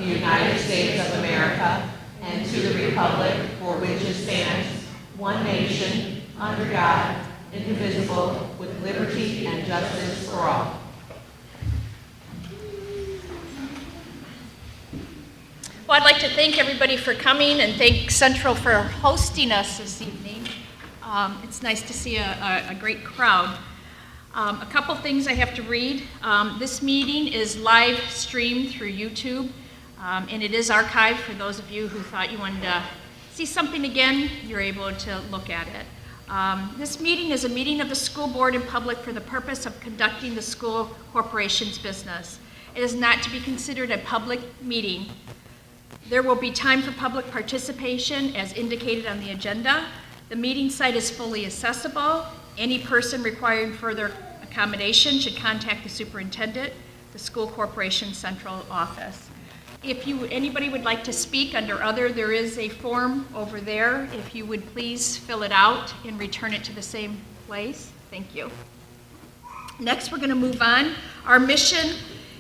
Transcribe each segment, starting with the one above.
the United States of America and to the republic for which it stands, one nation, under God, indivisible, with liberty and justice for all. Well, I'd like to thank everybody for coming and thank Central for hosting us this evening. It's nice to see a great crowd. A couple things I have to read. This meeting is live streamed through YouTube, and it is archived for those of you who thought you wanted to see something again. You're able to look at it. This meeting is a meeting of the school board in public for the purpose of conducting the school corporation's business. It is not to be considered a public meeting. There will be time for public participation as indicated on the agenda. The meeting site is fully accessible. Any person requiring further accommodation should contact the superintendent, the school corporation central office. If anybody would like to speak under other, there is a form over there. If you would please fill it out and return it to the same place. Thank you. Next, we're going to move on. Our mission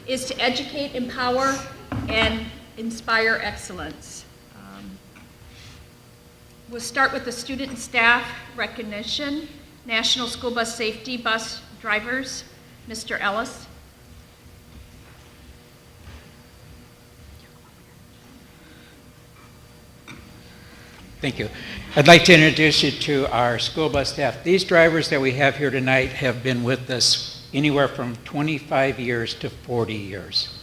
is to educate, empower, and inspire excellence. We'll start with the student and staff recognition. National School Bus Safety Bus Drivers, Mr. Ellis. Thank you. I'd like to introduce you to our school bus staff. These drivers that we have here tonight have been with us anywhere from 25 years to 40 years.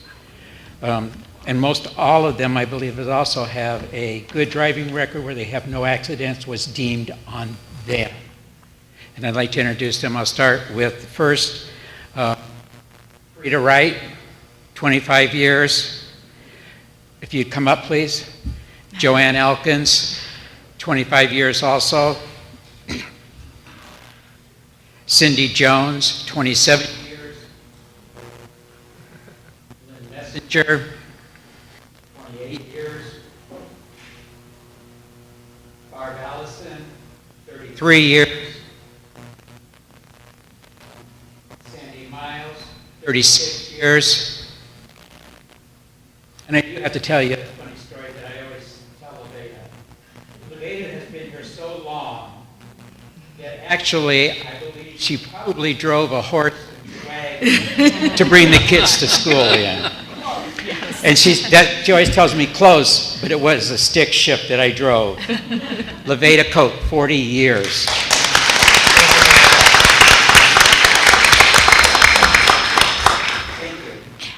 And most all of them, I believe, also have a good driving record where they have no accidents was deemed on them. And I'd like to introduce them. I'll start with first, Rita Wright, 25 years. If you'd come up, please. Joanne Elkins, 25 years also. Cindy Jones, 27 years. Lynn Messenger, 28 years. Barb Allison, 33 years. Sandy Miles, 36 years. And I do have to tell you a funny story that I always tell Levada. Levada has been here so long that actually I believe she probably drove a horse and wagon to bring the kids to school in. And she always tells me close, but it was a stick shift that I drove. Levada Coat, 40 years.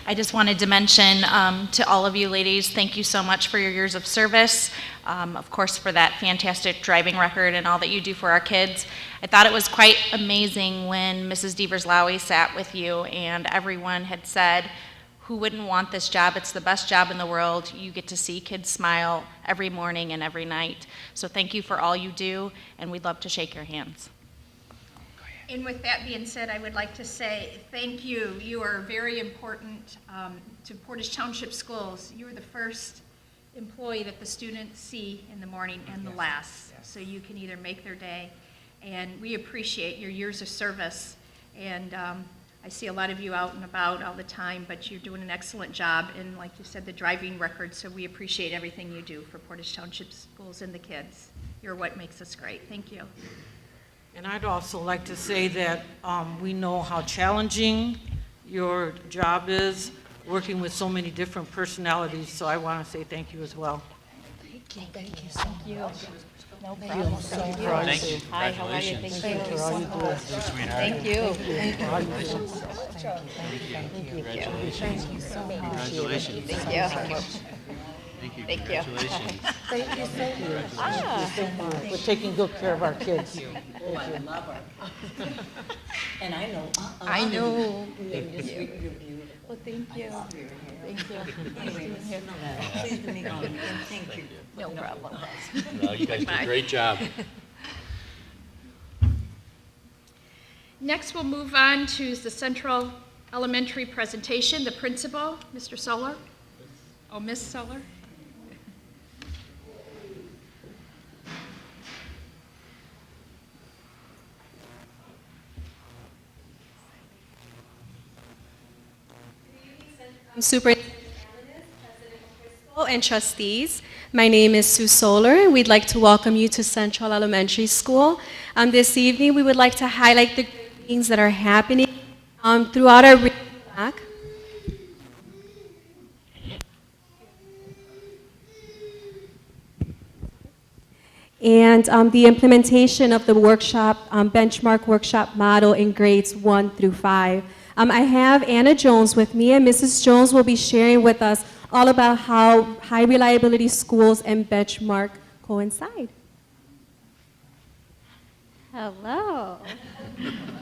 I just wanted to mention to all of you ladies, thank you so much for your years of service, of course for that fantastic driving record and all that you do for our kids. I thought it was quite amazing when Mrs. Devers-Lowy sat with you and everyone had said, who wouldn't want this job? It's the best job in the world. You get to see kids smile every morning and every night. So thank you for all you do, and we'd love to shake your hands. And with that being said, I would like to say thank you. You are very important to Portage Township Schools. You are the first employee that the students see in the morning and the last. So you can either make their day. And we appreciate your years of service. And I see a lot of you out and about all the time, but you're doing an excellent job. And like you said, the driving record, so we appreciate everything you do for Portage Township Schools and the kids. You're what makes us great. Thank you. And I'd also like to say that we know how challenging your job is, working with so many different personalities, so I want to say thank you as well. Thank you so much. No problem. Thank you. Thank you. Hi, how are you? Thank you. Thank you. Congratulations. Congratulations. Thank you. Thank you. Thank you. Congratulations. Thank you so much. We're taking good care of our kids. Oh, I love her. And I know. I know. You're beautiful. Well, thank you. Thank you. Anyway, pleased to meet you, and thank you. No problem. Well, you guys did a great job. Next, we'll move on to the Central Elementary presentation. The principal, Mr. Soler. Oh, Miss Soler. Superintendent Alanis, President Chris And trustees, my name is Sue Solar, and we'd like to welcome you to Central Elementary School. This evening, we would like to highlight the great things that are happening throughout our Reading Block. And the implementation of the workshop, benchmark workshop model in grades 1 through 5. I have Anna Jones with me, and Mrs. Jones will be sharing with us all about how high reliability schools and benchmark coincide. Hello.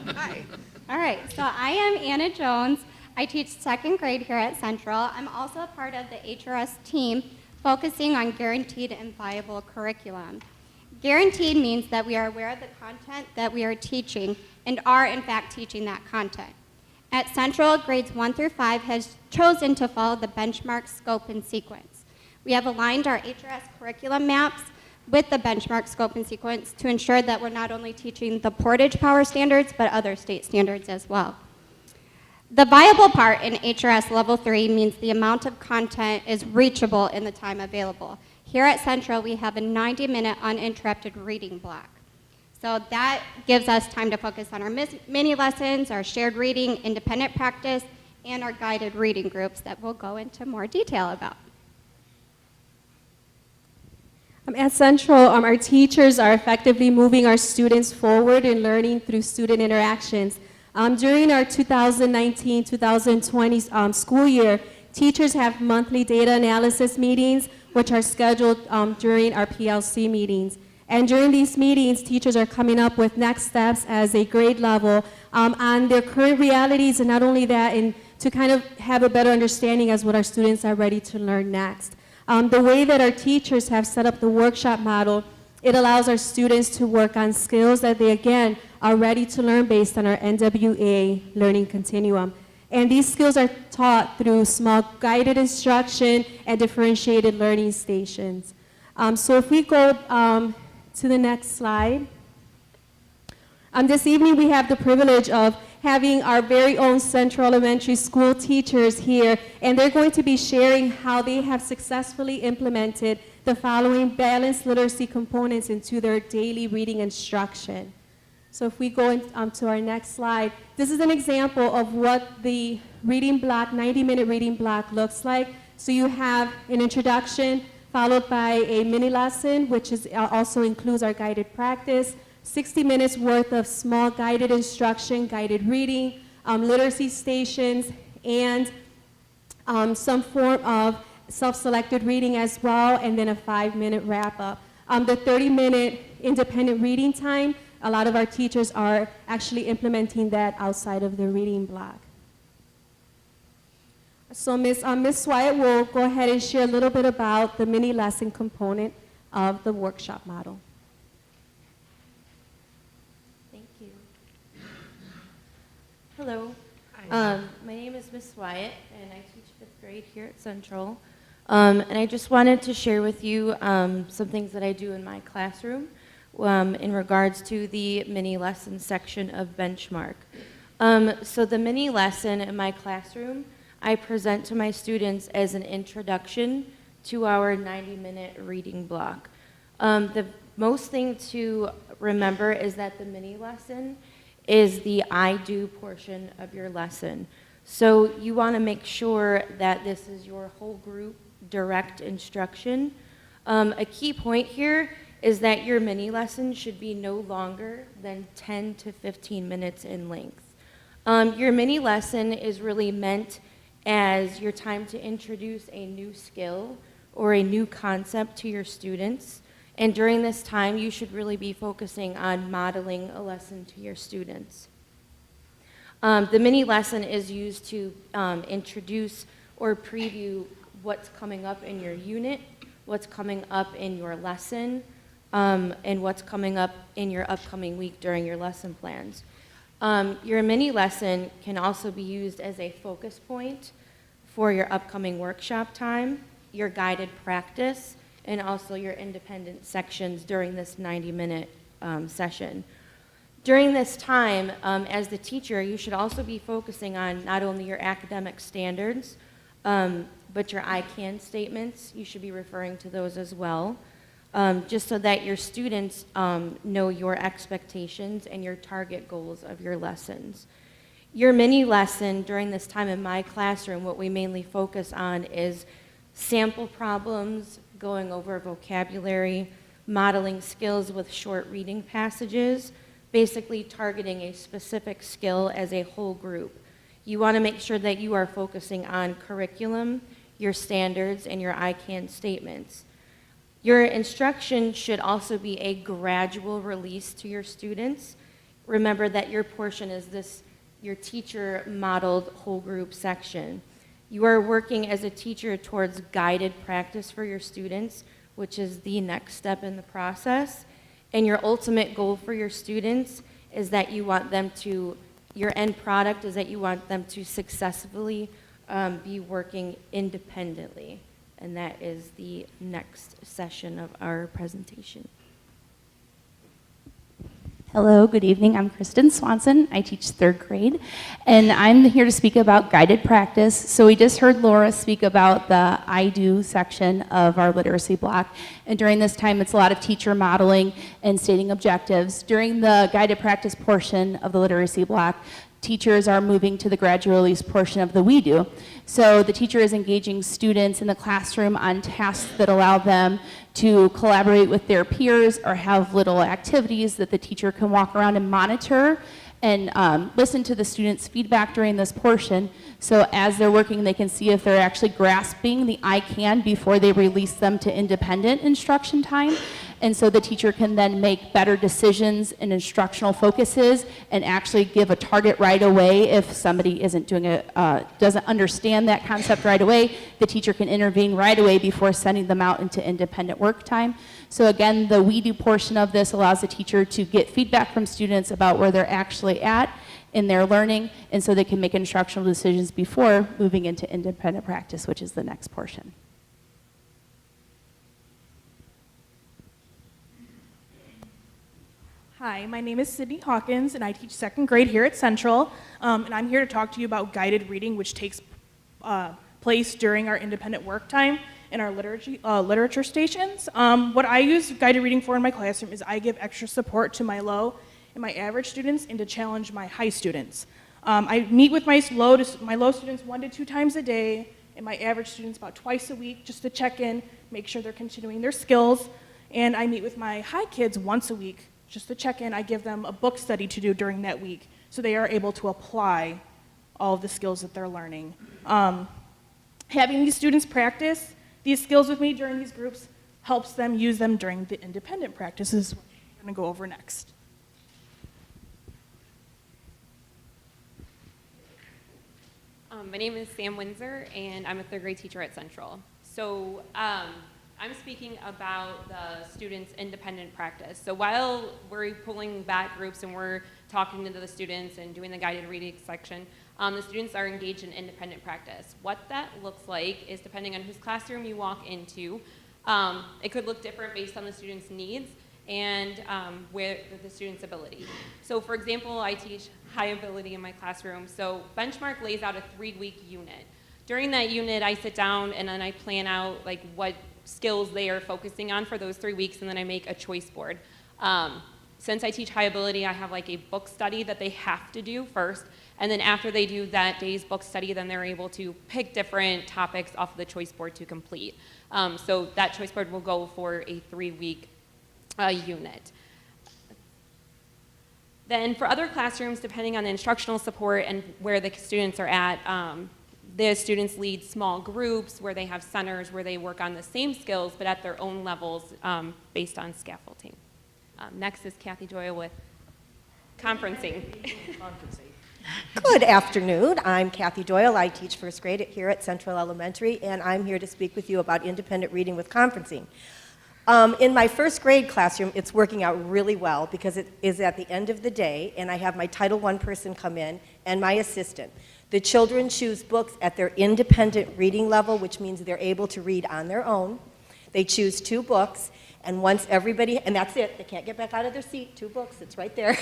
Hi. All right, so I am Anna Jones. I teach second grade here at Central. I'm also a part of the HRS team focusing on guaranteed and viable curriculum. Guaranteed means that we are aware of the content that we are teaching and are in fact teaching that content. At Central, grades 1 through 5 has chosen to follow the benchmark scope and sequence. We have aligned our HRS curriculum maps with the benchmark scope and sequence to ensure that we're not only teaching the Portage Power standards, but other state standards as well. The viable part in HRS Level 3 means the amount of content is reachable in the time available. Here at Central, we have a 90-minute uninterrupted reading block. So that gives us time to focus on our mini lessons, our shared reading, independent practice, and our guided reading groups that we'll go into more detail about. At Central, our teachers are effectively moving our students forward in learning through student interactions. During our 2019-2020 school year, teachers have monthly data analysis meetings, which are scheduled during our PLC meetings. And during these meetings, teachers are coming up with next steps as a grade level on their current realities, and not only that, and to kind of have a better understanding as what our students are ready to learn next. The way that our teachers have set up the workshop model, it allows our students to work on skills that they, again, are ready to learn based on our NWA learning continuum. And these skills are taught through small guided instruction and differentiated learning stations. So if we go to the next slide. This evening we have the privilege of having our very own Central Elementary School teachers here, and they're going to be sharing how they have successfully implemented the following balanced literacy components into their daily reading instruction. So if we go to our next slide, this is an example of what the reading block, 90-minute reading block looks like. So you have an introduction, followed by a mini lesson, which is also includes our guided practice, 60 minutes worth of small guided instruction, guided reading, literacy stations, and some form of self-selected reading as well, and then a 5-minute wrap-up. The 30-minute independent reading time, a lot of our teachers are actually implementing that outside of the reading block. So Ms. Wyatt will go ahead and share a little bit about the mini lesson component of the workshop model. Thank you. Hello. My name is Ms. Wyatt, and I teach 5th grade here at Central. And I just wanted to share with you some things that I do in my classroom in regards to the mini lesson section of Benchmark. So the mini lesson in my classroom, I present to my students as an introduction to our 90-minute reading block. The most thing to remember is that the mini lesson is the I do portion of your lesson. So you want to make sure that this is your whole group direct instruction. A key point here is that your mini lesson should be no longer than 10 to 15 minutes in length. Your mini lesson is really meant as your time to introduce a new skill or a new concept to your students. And during this time, you should really be focusing on modeling a lesson to your students. The mini lesson is used to introduce or preview what's coming up in your unit, what's coming up in your lesson, and what's coming up in your upcoming week during your lesson plans. Your mini lesson can also be used as a focus point for your upcoming workshop time, your guided practice, and also your independent sections during this 90-minute session. During this time, as the teacher, you should also be focusing on not only your academic standards, but your I can statements, you should be referring to those as well, just so that your students know your expectations and your target goals of your lessons. Your mini lesson during this time in my classroom, what we mainly focus on is sample problems, going over vocabulary, modeling skills with short reading passages, basically targeting a specific skill as a whole group. You want to make sure that you are focusing on curriculum, your standards, and your I can statements. Your instruction should also be a gradual release to your students. Remember that your portion is this, your teacher modeled whole group section. You are working as a teacher towards guided practice for your students, which is the next step in the process. And your ultimate goal for your students is that you want them to, your end product is that you want them to successfully be working independently. And that is the next session of our presentation. Hello, good evening. I'm Kristen Swanson. I teach 3rd grade, and I'm here to speak about guided practice. So we just heard Laura speak about the I do section of our literacy block, and during this time, it's a lot of teacher modeling and stating objectives. During the guided practice portion of the literacy block, teachers are moving to the gradual release portion of the We Do. So the teacher is engaging students in the classroom on tasks that allow them to collaborate with their peers or have little activities that the teacher can walk around and monitor and listen to the students' feedback during this portion. So as they're working, they can see if they're actually grasping the I can before they release them to independent instruction time. And so the teacher can then make better decisions and instructional focuses and actually give a target right away. If somebody isn't doing doesn't understand that concept right away, the teacher can intervene right away before sending them out into independent work time. So again, the We Do portion of this allows the teacher to get feedback from students about where they're actually at in their learning, and so they can make instructional decisions before moving into independent practice, which is the next portion. Hi, my name is Sydney Hawkins, and I teach 2nd grade here at Central. And I'm here to talk to you about guided reading, which takes place during our independent work time in our literature stations. What I use guided reading for in my classroom is I give extra support to my low and my average students and to challenge my high students. I meet with my low students 1 to 2 times a day, and my average students about twice a week just to check in, make sure they're continuing their skills. And I meet with my high kids once a week just to check in. I give them a book study to do during that week so they are able to apply all of the skills that they're learning. Having these students practice these skills with me during these groups helps them use them during the independent practices, which I'm going to go over next. My name is Sam Windsor, and I'm a 3rd grade teacher at Central. So I'm speaking about the students' independent practice. So while we're pulling back groups and we're talking to the students and doing the guided reading section, the students are engaged in independent practice. What that looks like is depending on whose classroom you walk into. It could look different based on the student's needs and where the student's ability. So for example, I teach high ability in my classroom. So Benchmark lays out a 3-week unit. During that unit, I sit down and then I plan out like what skills they are focusing on for those 3 weeks, and then I make a choice board. Since I teach high ability, I have like a book study that they have to do first, and then after they do that day's book study, then they're able to pick different topics off of the choice board to complete. So that choice board will go for a 3-week unit. Then for other classrooms, depending on the instructional support and where the students are at, the students lead small groups where they have centers where they work on the same skills but at their own levels based on scaffolding. Next is Kathy Doyle with conferencing. Good afternoon. I'm Kathy Doyle. I teach 1st grade here at Central Elementary, and I'm here to speak with you about independent reading with conferencing. In my 1st grade classroom, it's working out really well because it is at the end of the day, and I have my Title I person come in and my assistant. The children choose books at their independent reading level, which means they're able to read on their own. They choose 2 books, and once everybody, and that's it, they can't get back out of their seat, 2 books, it's right there.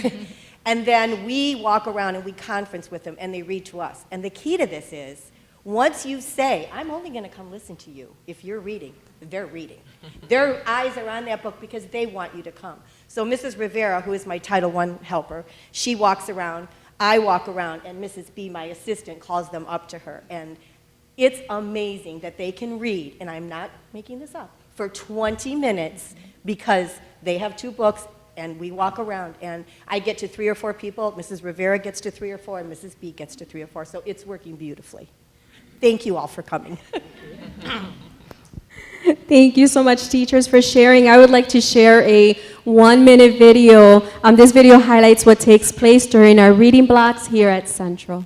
And then we walk around and we conference with them, and they read to us. And the key to this is Once you say, I'm only going to come listen to you if you're reading, they're reading. Their eyes are on that book because they want you to come. So Mrs. Rivera, who is my Title I helper, she walks around, I walk around, and Mrs. B, my assistant, calls them up to her. And it's amazing that they can read, and I'm not making this up, for 20 minutes because they have 2 books and we walk around. And I get to 3 or 4 people, Mrs. Rivera gets to 3 or 4, and Mrs. B gets to 3 or 4. So it's working beautifully. Thank you all for coming. Thank you so much, teachers, for sharing. I would like to share a 1-minute video. This video highlights what takes place during our reading blocks here at Central.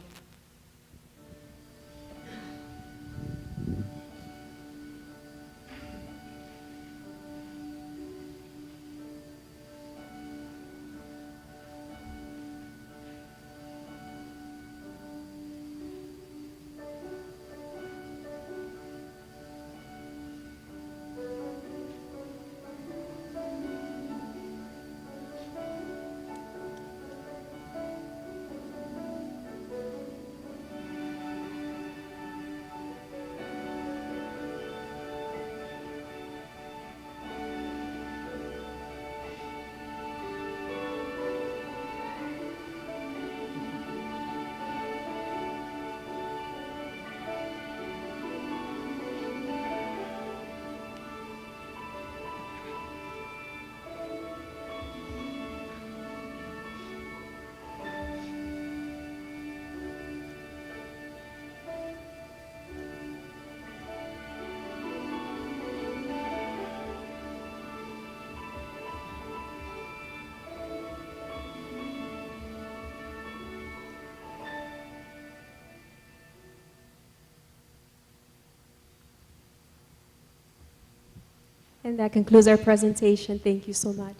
And that concludes our presentation. Thank you so much.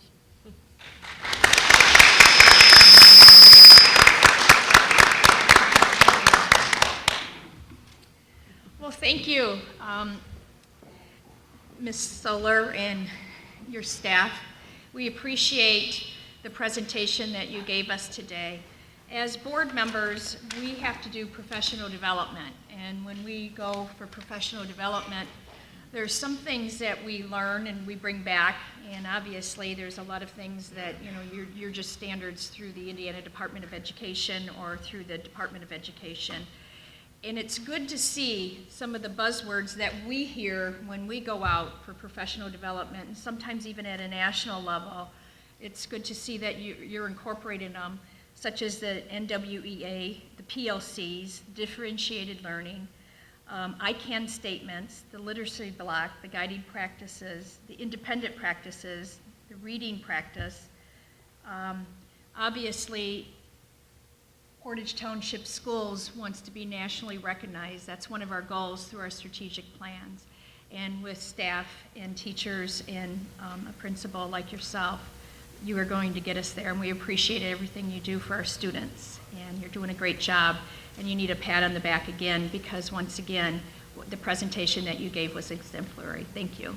Well, thank you, Ms. Soler and your staff. We appreciate the presentation that you gave us today. As board members, we have to do professional development, and when we go for professional development, there's some things that we learn and we bring back, and obviously there's a lot of things that, you know, you're just standards through the Indiana Department of Education or through the Department of Education. And it's good to see some of the buzzwords that we hear when we go out for professional development, and sometimes even at a national level. It's good to see that you're incorporating them, such as the NWEA, the PLCs, differentiated learning, ICANN statements, the literacy block, the guiding practices, the independent practices, the reading practice. Obviously, Portage Township Schools wants to be nationally recognized. That's one of our goals through our strategic plans. And with staff and teachers and a principal like yourself, you are going to get us there, and we appreciate everything you do for our students. And you're doing a great job. And you need a pat on the back again, because once again, the presentation that you gave was exemplary. Thank you.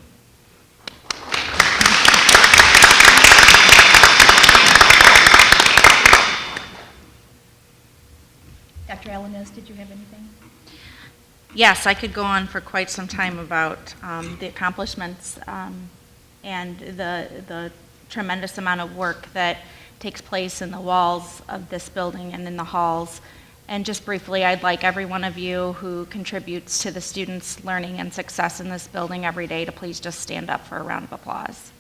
Dr. Alanis, did you have anything? Yes, I could go on for quite some time about the accomplishments and the tremendous amount of work that takes place in the walls of this building and in the halls. And just briefly, I'd like every one of you who contributes to the students' learning and success in this building every day to please just stand up for a round of applause.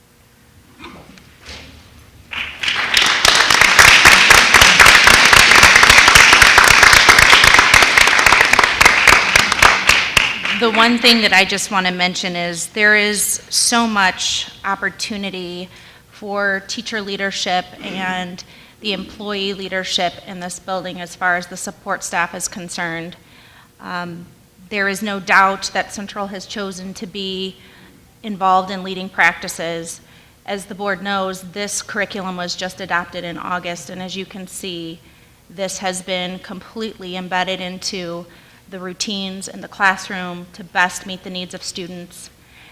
The one thing that I just want to mention is there is so much opportunity for teacher leadership and the employee leadership in this building as far as the support staff is concerned. There is no doubt that Central has chosen to be involved in leading practices. As the board knows, this curriculum was just adopted in August, and as you can see, this has been completely embedded into the routines in the classroom to best meet the needs of students.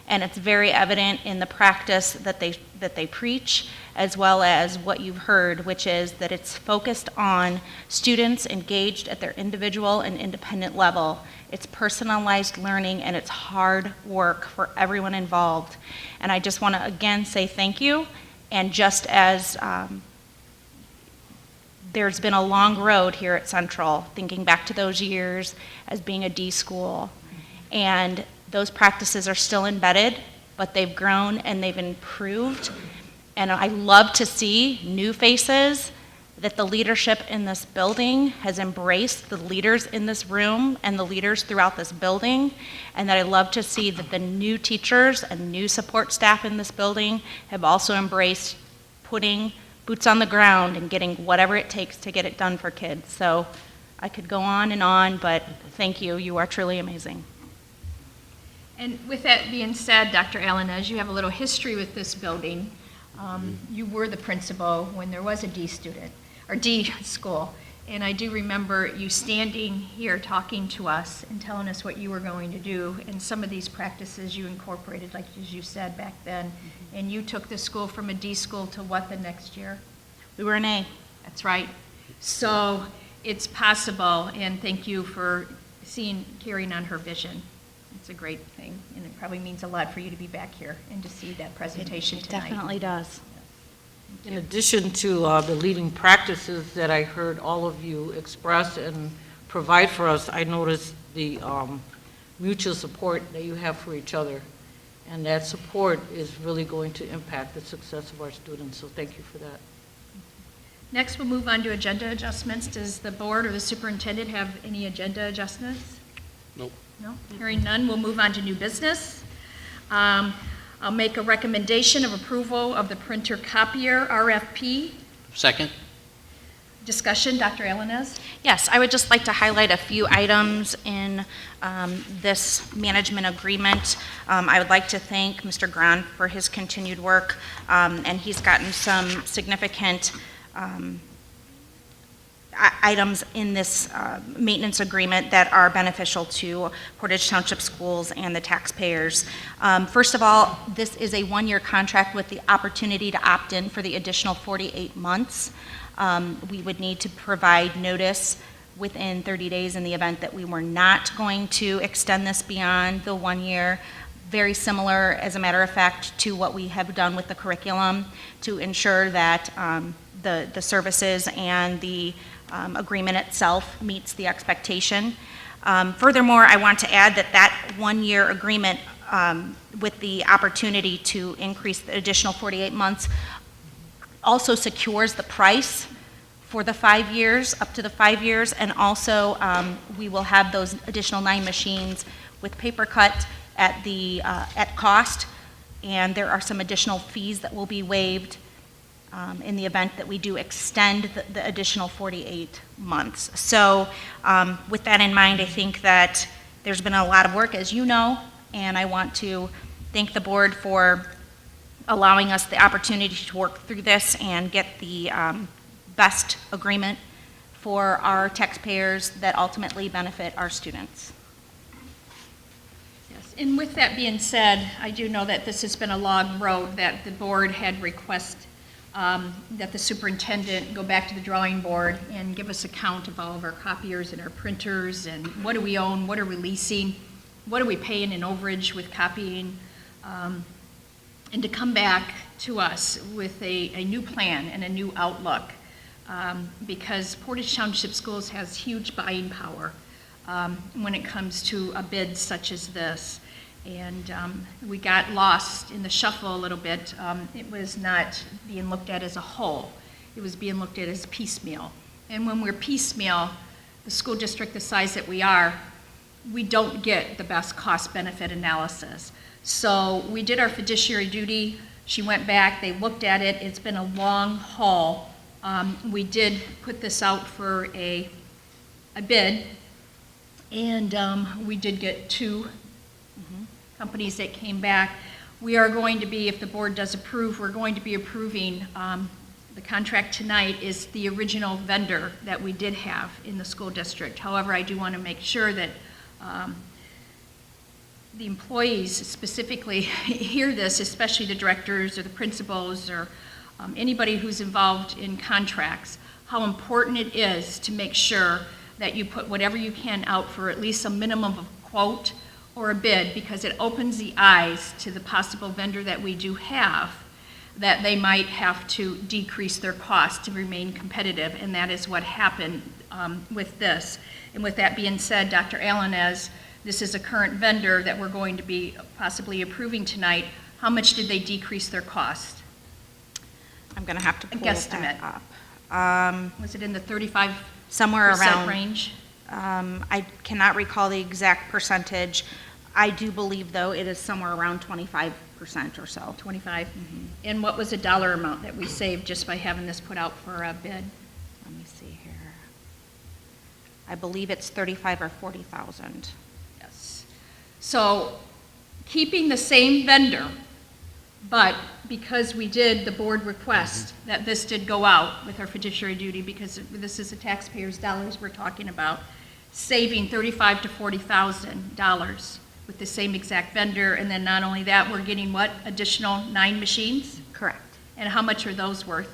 and it's very evident in the practice that they preach, as well as what you've heard, which is that it's focused on students engaged at their individual and independent level. It's personalized learning, and it's hard work for everyone involved. And I just want to again say thank you, and just as there's been a long road here at Central, thinking back to those years as being a D school, and those practices are still embedded, but they've grown and they've improved. And I love to see new faces, that the leadership in this building has embraced the leaders in this room and the leaders throughout this building, and that I love to see that the new teachers and new support staff in this building have also embraced putting boots on the ground and getting whatever it takes to get it done for kids. So I could go on, but thank you. You are truly amazing. And with that being said, Dr. Alanez, you have a little history with this building. You were the principal when there was a D student, or D school. And I do remember you standing here talking to us and telling us what you were going to do. And some of these practices you incorporated, like as you said back then. And you took the school from a D school to what the next year? We were an A. That's right. So it's possible, and thank you for carrying on her vision. It's a great thing, and it probably means a lot for you to be back here and to see that presentation tonight. It definitely does. In addition to the leading practices that I heard all of you express and provide for us, I noticed the mutual support that you have for each other. And that support is really going to impact the success of our students, so thank you for that. Next, we'll move on to agenda adjustments. Does the board or the superintendent have any agenda adjustments? Nope. No? Hearing none, we'll move on to new business. I'll make a recommendation of approval of the printer copier RFP. Second? Discussion, Dr. Alanez? Yes, I would just like to highlight a few items in this management agreement. I would like to thank Mr. Gran for his continued work, and he's gotten some significant items in this maintenance agreement that are beneficial to Portage Township Schools and the taxpayers. First of all, this is a one-year contract with the opportunity to opt in for the additional 48 months. We would need to provide notice within 30 days in the event that we were not going to extend this beyond the 1 year. Very similar, as a matter of fact, to what we have done with the curriculum to ensure that the services and the agreement itself meets the expectation. Furthermore, I want to add that 1 year agreement with the opportunity to increase the additional 48 months also secures the price for the 5 years, up to the 5 years, and also we will have those additional 9 machines with paper cut at cost, and there are some additional fees that will be waived in the event that we do extend the additional 48 months. So with that in mind, I think that there's been a lot of work, as you know, and I want to thank the board for allowing us the opportunity to work through this and get the best agreement for our taxpayers that ultimately benefit our students. Yes, and with that being said, I do know that this has been a long road, that the board had requested that the superintendent go back to the drawing board and give us a count of all of our copiers and our printers, and what do we own, what are we leasing, what are we paying in overage with copying, and to come back to us with a new plan and a new outlook, because Portage Township Schools has huge buying power when it comes to a bid such as this. And we got lost in the shuffle a little bit. It was not being looked at as a whole. It was being looked at as piecemeal. And when we're piecemeal, the school district the size that we are, we don't get the best cost-benefit analysis. So we did our fiduciary duty. She went back, they looked at it. It's been a long haul. We did put this out for a bid, and we did get 2 companies that came back. We are going to be, if the board does approve, we're going to be approving the contract tonight is the original vendor that we did have in the school district. However, I do want to make sure that the employees specifically hear this, especially the directors or the principals or anybody who's involved in contracts, how important it is to make sure that you put whatever you can out for at least a minimum of a quote or a bid, because it opens the eyes to the possible vendor that we do have, that they might have to decrease their cost to remain competitive, and that is what happened with this. And with that being said, Dr. Allen, as this is a current vendor that we're going to be possibly approving tonight, how much did they decrease their cost? I'm going to have to A pull guesstimate. that up. Was it in the 35% Somewhere around range? I cannot recall the exact percentage. I do believe, though, it is somewhere around 25% or so. 25? And what was the dollar amount that we saved just by having this put out for a bid? Let me see here. I believe it's 35 or 40,000. Yes. So keeping the same vendor, but because we did the board request that this did go out with our fiduciary duty, because this is the taxpayers' dollars we're talking about, saving $35,000 to $40,000 with the same exact vendor, and then not only that, we're getting what, additional 9 machines? Correct. And how much are those worth?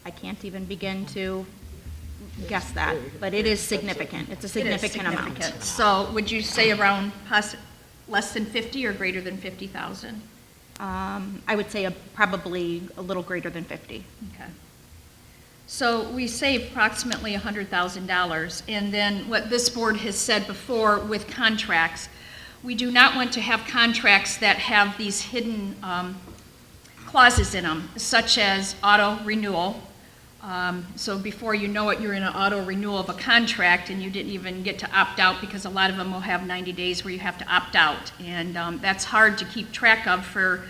I can't even begin to guess that, but it is significant. It's a significant amount. Significant. So would you say around less than 50 or greater than 50,000? I would say probably a little greater than 50. Okay. So we save approximately $100,000, and then what this board has said before with contracts, we do not want to have contracts that have these hidden clauses in them, such as auto renewal. So before you know it, you're in an auto renewal of a contract and you didn't even get to opt out, because a lot of them will have 90 days where you have to opt out. And that's hard to keep track of for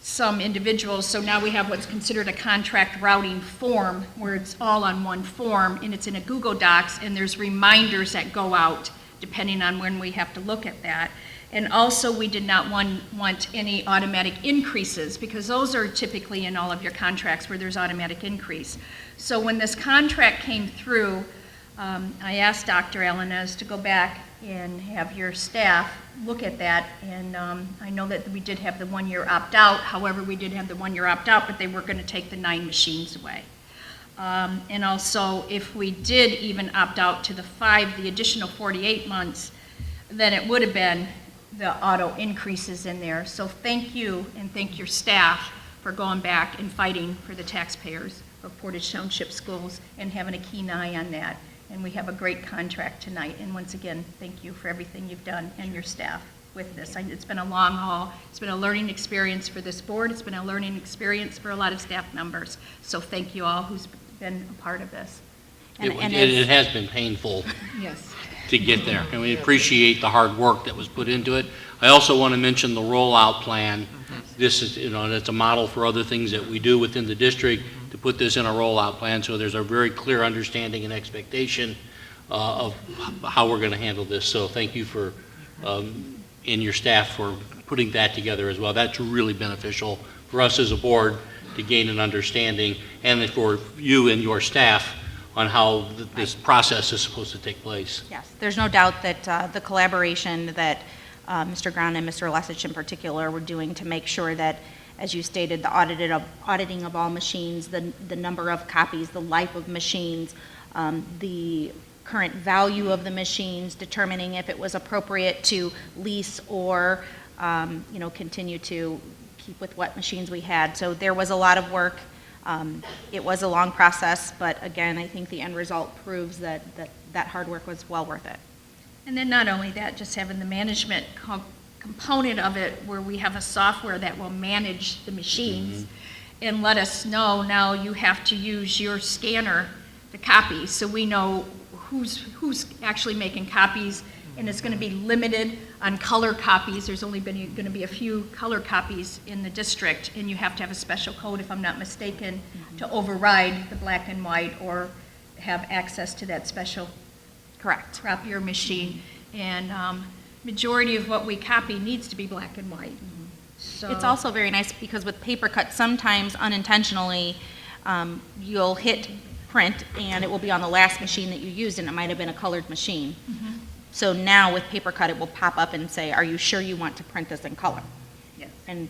some individuals. So now we have what's considered a contract routing form, where it's all on one form and it's in a Google Docs, and there's reminders that go out depending on when we have to look at that. And also, we did not want any automatic increases, because those are typically in all of your contracts where there's automatic increase. So when this contract came through, I asked Dr. Alanes to go back and have your staff look at that. And I know that we did have the 1-year opt-out. However, we did have the 1-year opt-out, but they were going to take the 9 machines away. And also, if we did even opt out to the additional 48 months, then it would have been the auto increases in there. So thank you, and thank your staff for going back and fighting for the taxpayers of Portage Township Schools and having a keen eye on that. And we have a great contract tonight. And once again, thank you for everything you've done and your staff with this. It's been a long haul. It's been a learning experience for this board. It's been a learning experience for a lot of staff members. So thank you all who's been a part of this. It has been painful Yes. to get there, and we appreciate the hard work that was put into it. I also want to mention the rollout plan. This is, it's a model for other things that we do within the district, to put this in a rollout plan, so there's a very clear understanding and expectation of how we're going to handle this. So thank you for, and your staff, for putting that together as well. That's really beneficial for us as a board to gain an understanding, and for you and your staff on how this process is supposed to take place. Yes, there's no doubt that the collaboration that Mr. Grahn and Mr. Lesich in particular were doing to make sure that, as you stated, the auditing of all machines, the number of copies, the life of machines, the current value of the machines, determining if it was appropriate to lease or continue to keep with what machines we had. So there was a lot of work. It was a long process, but again, I think the end result proves that hard work was well worth it. And then not only that, just having the management component of it, where we have a software that will manage the machines and let us know, now you have to use your scanner to copy, so we know who's actually making copies, and it's going to be limited on color copies. There's only going to be a few color copies in the district, and you have to have a special code, if I'm not mistaken, to override the black and white or have access to that special copier machine. And majority of what we copy needs to be black and white. So It's also very nice because with paper cut, sometimes unintentionally, you'll hit print and it will be on the last machine that you used, and it might have been a colored machine. So now with paper cut, it will pop up and say, are you sure you want to print this in color? Yes. And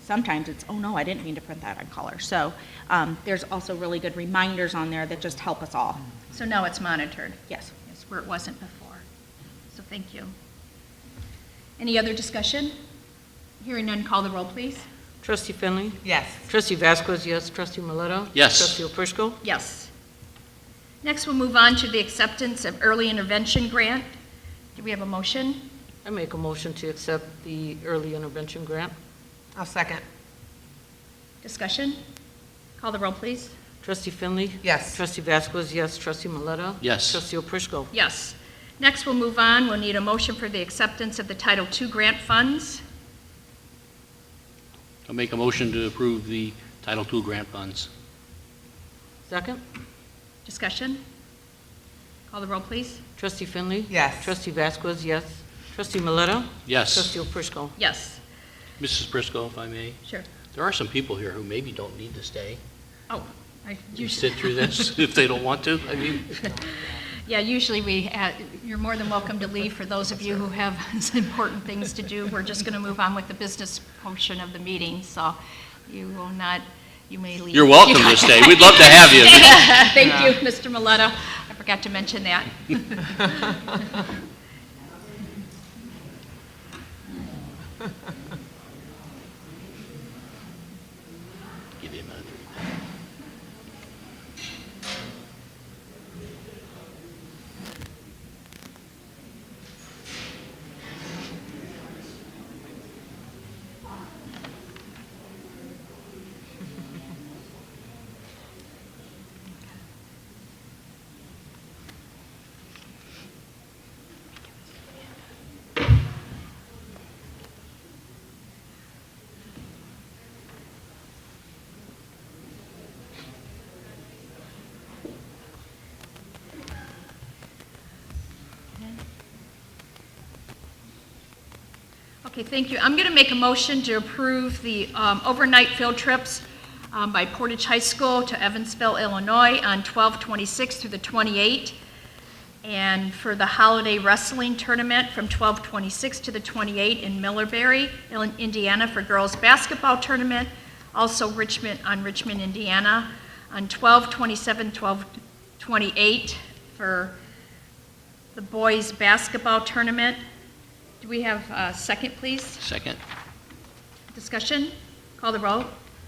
sometimes it's, oh no, I didn't mean to print that in color. So there's also really good reminders on there that just help us all. So now it's monitored? Yes. Yes, where it wasn't before. So thank you. Any other discussion? Hearing none, call the roll, please. Trustee Finley? Yes. Trustee Vasquez, yes. Trustee Maleta? Yes. Trustee Oprisco? Yes. Next, we'll move on to the acceptance of early intervention grant. Do we have a motion? I make a motion to accept the early intervention grant. I'll second. Discussion? Call the roll, please. Trustee Finley? Yes. Trustee Vasquez, yes. Trustee Maleta? Yes. Trustee Oprisco? Yes. Next, we'll move on. We'll need a motion for the acceptance of the Title II grant funds. I'll make a motion to approve the Title II grant funds. Second? Discussion? Call the roll, please. Trustee Finley? Yes. Trustee Vasquez, yes. Trustee Maleta? Yes. Trustee Oprisco? Yes. Mrs. Prisco, if I may, Sure. there are some people here who maybe don't need to stay. Oh, You sit through this if they don't want to. I mean, yeah, usually you're more than welcome to leave for those of you who have important things to do. We're just going to move on with the business portion of the meeting, so you will not, you may leave. You're welcome to stay. We'd love to have you. Thank you, Mr. Maleta. I forgot to mention that. Give you a minute. Okay, thank you. I'm going to make a motion to approve the overnight field trips by Portage High School to Evansville, Illinois on 12/26 through the 28th, and for the holiday wrestling tournament from 12/26 to the 28th in Millerberry, Indiana for girls basketball tournament, also Richmond, Indiana on 12/27, 12/28 for the boys basketball tournament. Do we have a second, please? Second. Discussion? Call the roll.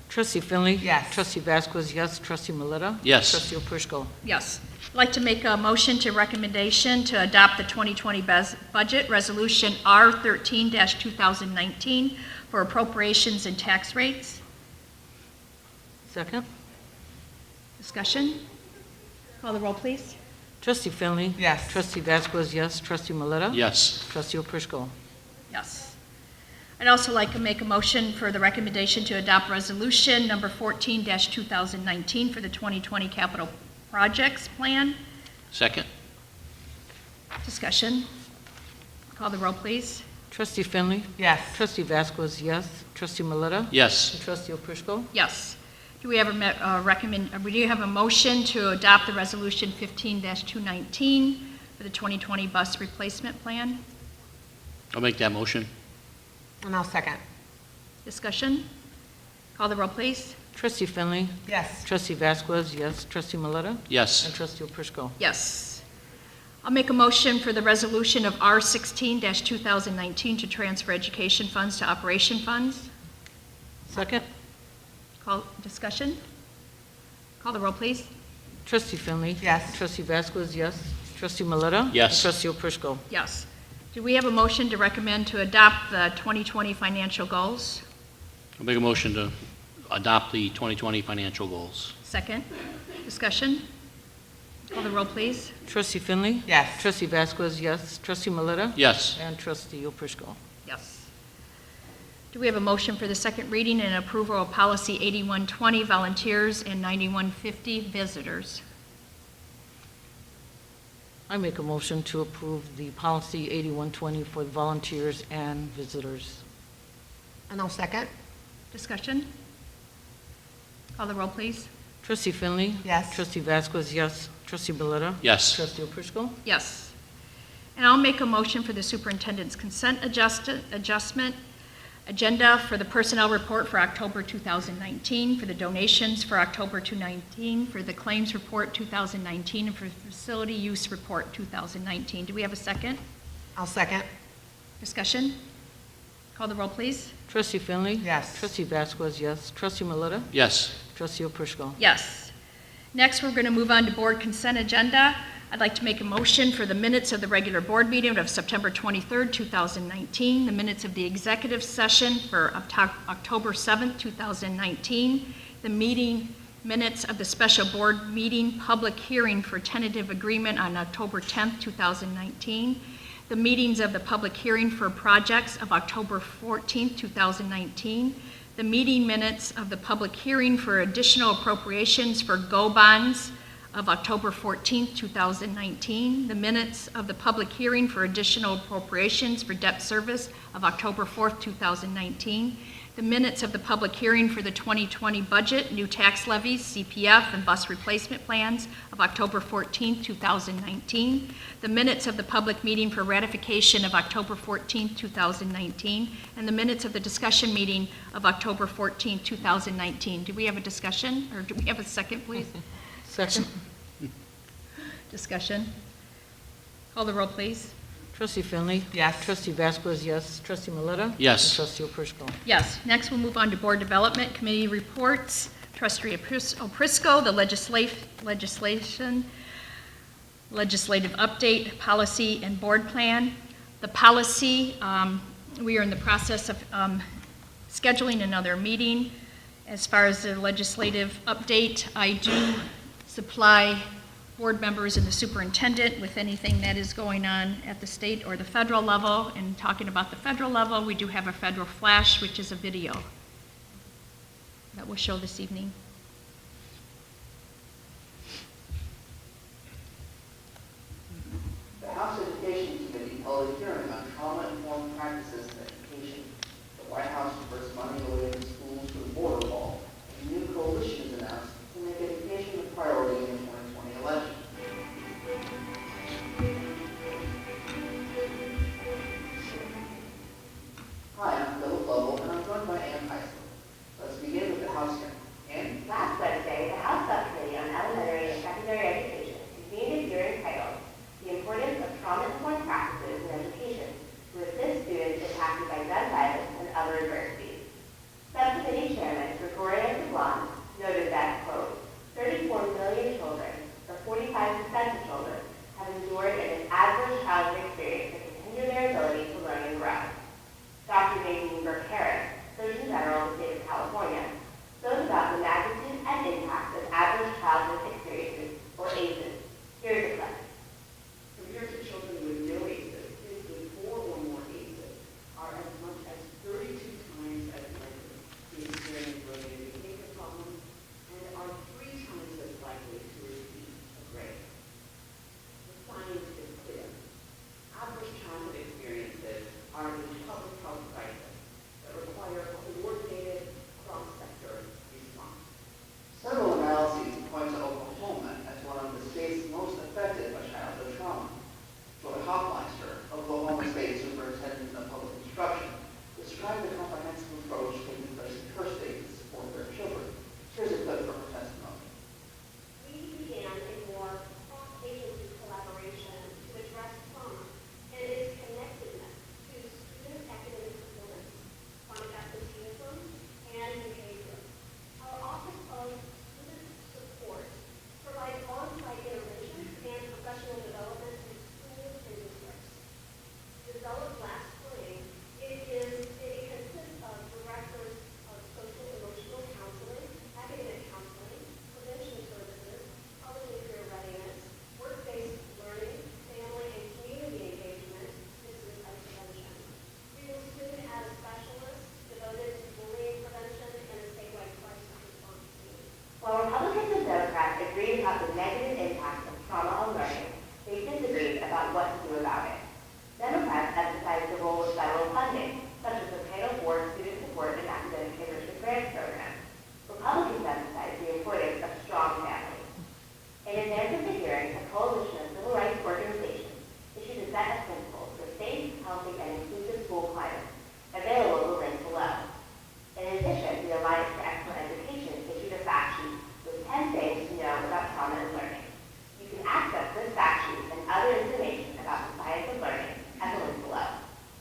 Trustee Finley? Yes. Trustee Vasquez, yes. Trustee Maleta? Yes. Trustee Oprisco? Yes. I'd like to make a motion to recommendation to adopt the 2020 budget resolution R13-2019 for appropriations and tax rates. Second? Discussion? Call the roll, please. Trustee Finley? Yes. Trustee Vasquez, yes. Trustee Maleta? Yes. Trustee Oprisco? Yes. I'd also like to make a motion for the recommendation to adopt resolution number 14-2019 for the 2020 capital projects plan. Second. Discussion? Call the roll, please. Trustee Finley? Yes. Trustee Vasquez, yes. Trustee Maleta? Yes. And Trustee Oprisco? Yes. Do we have a motion to adopt the resolution 15-219 for the 2020 bus replacement plan? I'll make that motion. And I'll second. Discussion? Call the roll, please. Trustee Finley? Yes. Trustee Vasquez, yes. Trustee Maleta? Yes. And Trustee Oprisco? Yes. I'll make a motion for the resolution of R16-2019 to transfer education funds to operation funds. Second? Discussion? Call the roll, please. Trustee Finley? Yes. Trustee Vasquez, yes. Trustee Maleta? Yes. And Trustee Oprisco? Yes. Do we have a motion to recommend to adopt the 2020 financial goals? I'll make a motion to adopt the 2020 financial goals. Second. Discussion? Call the roll, please. Trustee Finley? Yes. Trustee Vasquez, yes. Trustee Maleta? Yes. And Trustee Oprisco? Yes. Do we have a motion for the second reading and approval of policy 8120, volunteers, and 9150, visitors? I make a motion to approve the policy 8120 for the volunteers and visitors. And I'll second. Discussion? Call the roll, please. Trustee Finley? Yes. Trustee Vasquez, yes. Trustee Maleta? Yes. Trustee Oprisco? Yes. And I'll make a motion for the superintendent's consent adjustment agenda for the personnel report for October 2019, for the donations for October 2019, for the claims report 2019, and for the facility use report 2019. Do we have a second? I'll second. Discussion? Call the roll, please. Trustee Finley? Yes. Trustee Vasquez, yes. Trustee Maleta? Yes. Trustee Oprisco? Yes. Next, we're going to move on to board consent agenda. I'd like to make a motion for the minutes of the regular board meeting of September 23rd, 2019, the minutes of the executive session for October 7th, 2019, the meeting minutes of the special board meeting public hearing for tentative agreement on October 10th, 2019, the meetings of the public hearing for projects of October 14th, 2019, the meeting minutes of the public hearing for additional appropriations for GO bonds of October 14th, 2019, the minutes of the public hearing for additional appropriations for debt service of October 4th, 2019, the minutes of the public hearing for the 2020 budget, new tax levies, CPF, and bus replacement plans of October 14th, 2019, the minutes of the public meeting for ratification of October 14th, 2019, and the minutes of the discussion meeting of October 14th, 2019. Do we have a discussion, or do we have a second, please? Second. Discussion. Call the roll, please. Trustee Finley? Yes. Trustee Vasquez, yes. Trustee Maleta? Yes. And Trustee Oprisco? Yes. Next, we'll move on to Board Development Committee reports. Trustee Oprisco, the legislative update, policy, and board plan. The policy, we are in the process of scheduling another meeting. As far as the legislative update, I do supply board members and the superintendent with anything that is going on at the state or the federal level. And talking about the federal level, we do have a federal flash, which is a video that we'll show this evening. The House Education Committee held a hearing on trauma-informed practices in education. The White House reversed money away from schools for the border wall. A new coalition is announced to make education a priority in the 2020 election. Hi, I'm Philip Lovell, and I'm joined by Ann Heisler. Let's begin with the House hearing. Ann? Last Wednesday, the House Subcommittee on Elementary and Secondary Education convened a hearing titled "The Importance of Trauma-Informed Practices in Education to Assist Students Impacted by Gun Violence and Other Adversities." healthy, and inclusive school climate. Available at the link below. In addition, the Alliance for Excellent Education issued a fact sheet with 10 things to know about trauma and learning. You can access this fact sheet and other information about the science of learning at the link below.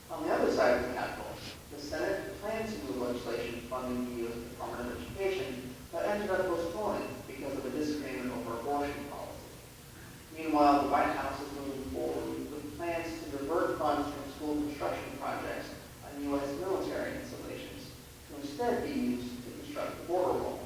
On the other side of the Capitol, the Senate plans to move legislation funding the U.S. Department of Education, but ended up postponing because of a disagreement over abortion policy. Meanwhile, the White House is moving forward with plans to divert funds from school construction projects on U.S. military installations to instead be used to construct the border wall.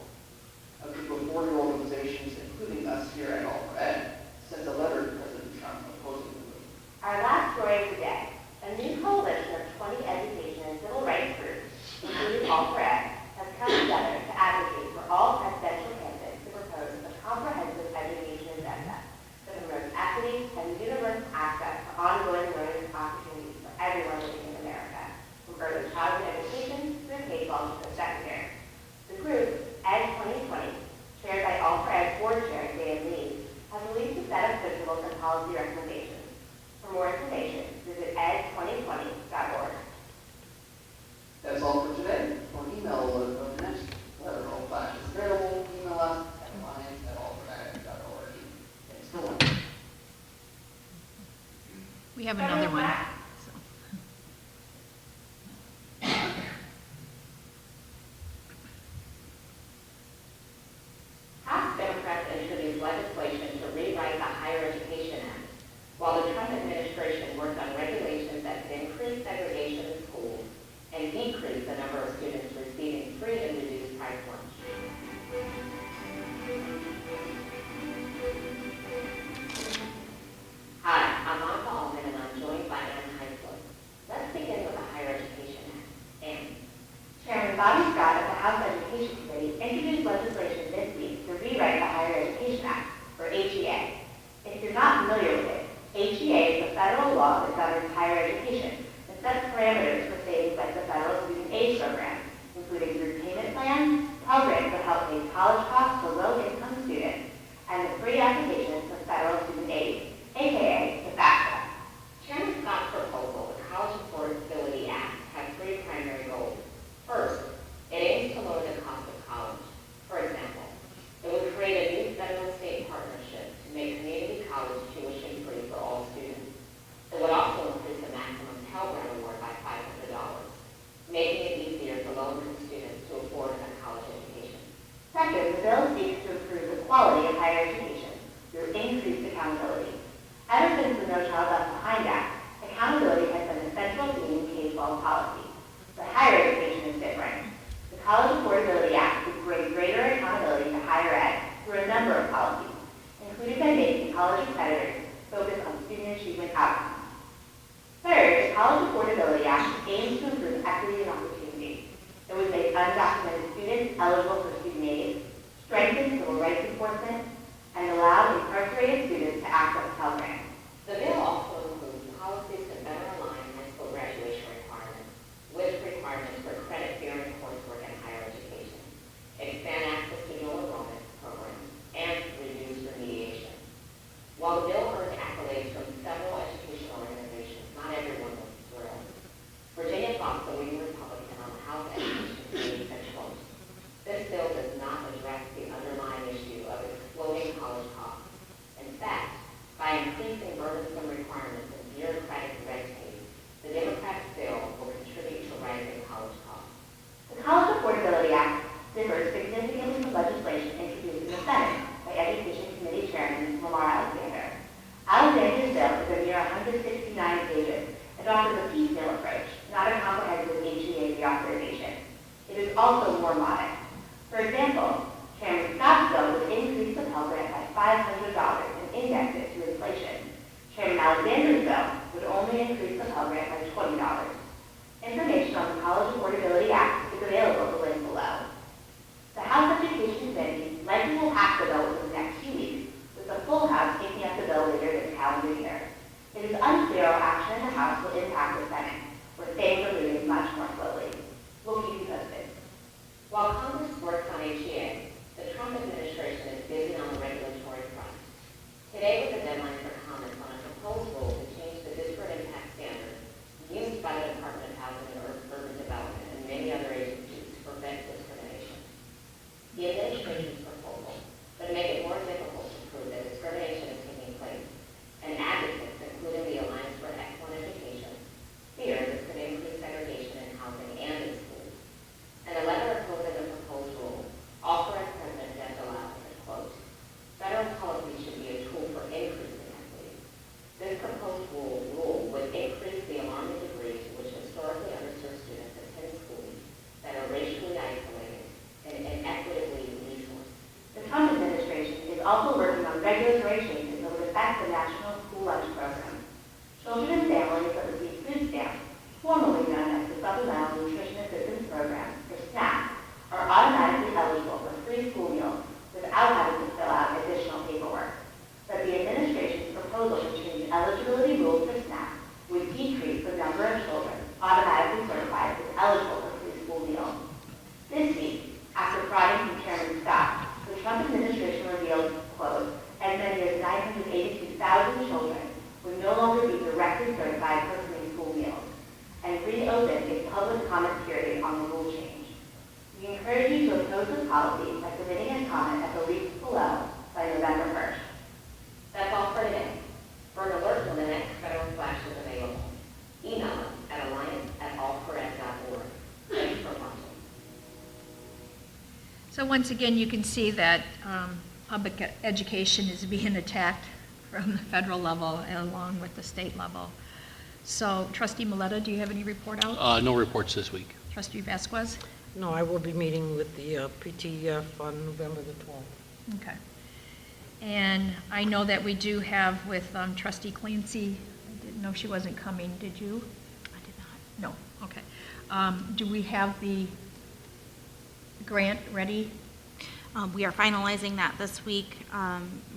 A group of 40 organizations, including us here at All for Ed, sent a letter to President Trump opposing the move. Our last story of the day. A new coalition of 20 education and civil rights groups, including All for Ed, has come together to advocate for all presidential candidates to propose a comprehensive education agenda that promotes equity and universal access to ongoing learning opportunities for everyone living in America, from early childhood education through K-12 to secondary. The group, Ed 2020, chaired by All for Ed board chair Dan Lee, has released a set of principles and policy recommendations. For more information, visit ed2020.org. That's all for today. For email alert of the next letter roll flash is available, email us at alliance@allfored.org. Thanks for watching. We have another one. House Democrats introduced legislation to rewrite the Higher Education Act, while the Trump administration worked on regulations that could increase segregation in schools and decrease the number of students receiving free and reduced price lunch. Hi, I'm Monica Allman, and I'm joined by Ann Heisler. Let's begin with the Higher Education Act. Ann. Chairman Bobby Scott of the House Education Committee introduced legislation this week to rewrite the Higher Education Act, or HEA. If you're not familiar with it, HEA is the federal law that governs higher education and sets parameters for things like the federal student aid program, including group payment plans, programs that help pay college costs for low-income students, and the free application for federal student aid, aka the FAFSA. Chairman Scott's proposal, the College Affordability Act, has three primary goals. First, it aims to lower the cost of college. For example, it would create a new federal-state partnership to make community college tuition-free for all students. It would also increase the maximum Pell Grant award by $500, making it easier for low-income students to afford a college education. Second, the bill seeks to improve the quality of higher education through increased accountability. Ever since the No Child Left Behind Act, accountability has been a central theme in K-12 policy. But higher education is different. The College Affordability Act would bring greater accountability to higher ed through a number of policies, including by making college accreditors focus on student achievement outcomes. Third, the College Affordability Act aims to improve equity and opportunity. It would make undocumented students eligible for student aid, strengthen civil rights enforcement, and allow incarcerated students to access Pell Grants. The bill also includes policies to better align high school graduation requirements with requirements for credit-bearing coursework in higher education, expand access to dual enrollment programs, and reduce remediation. While the bill earned accolades from several educational organizations, not everyone was thrilled. Virginia Fox, the leading Republican on the House Education Committee, said, quote, "This bill does not address the underlying issue of exploding college costs. In fact, by increasing burdensome requirements and bureaucratic red tape, the Democratic bill will contribute to rising college costs." The College Affordability Act differs significantly from legislation introduced in the Senate by Education Committee Chairman Lamar Alexander. Alexander's bill is a mere 169 pages and offers a piecemeal approach, not a comprehensive HEA reauthorization. It is also more modest. For example, Chairman Scott's bill would increase the Pell Grant by $500 and index it to inflation. Chairman Alexander's bill would only increase the Pell Grant by $20. Information on the College Affordability Act is available at the link below. The House Education Committee likely will pass the bill within the next few weeks, with the full House taking up the bill later this calendar year. It is unclear how action in the House will impact the Senate, where things are moving much more slowly. We'll keep you posted. While Congress works on HEA, the Trump administration is busy on the regulatory front. Today was the deadline for comments on a proposed rule to change the disparate impact standards used proposed with policy by submitting a comment at the link below by November 1st. That's all for today. For an alert when the next federal flash is available, email us at alliance@allcorrect.org. Thanks for watching. So once again, you can see that public education is being attacked from the federal level and along with the state level. So Trustee Maleta, do you have any report out? No reports this week. Trustee Vasquez? No, I will be meeting with the PTF on November the 12th. Okay. And I know that we do have with Trustee Clancy, I didn't know she wasn't coming, did you? I did not. No, okay. Do we have the grant ready? We are finalizing that this week,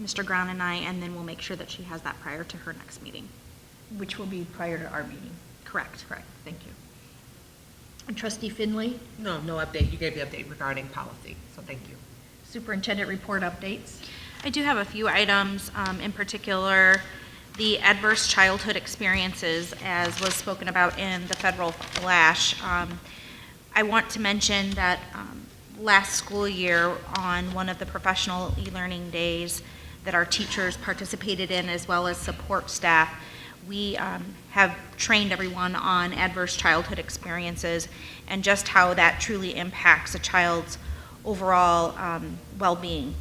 Mr. Brown and I, and then we'll make sure that she has that prior to her next meeting. Which will be prior to our meeting? Correct. Correct, thank you. And Trustee Finley? No update. You gave the update regarding policy, so thank you. Superintendent report updates? I do have a few items, in particular, the adverse childhood experiences, as was spoken about in the federal flash. I want to mention that last school year, on one of the professional e-learning days that our teachers participated in, as well as support staff, we have trained everyone on adverse childhood experiences and just how that truly impacts a child's overall well-being.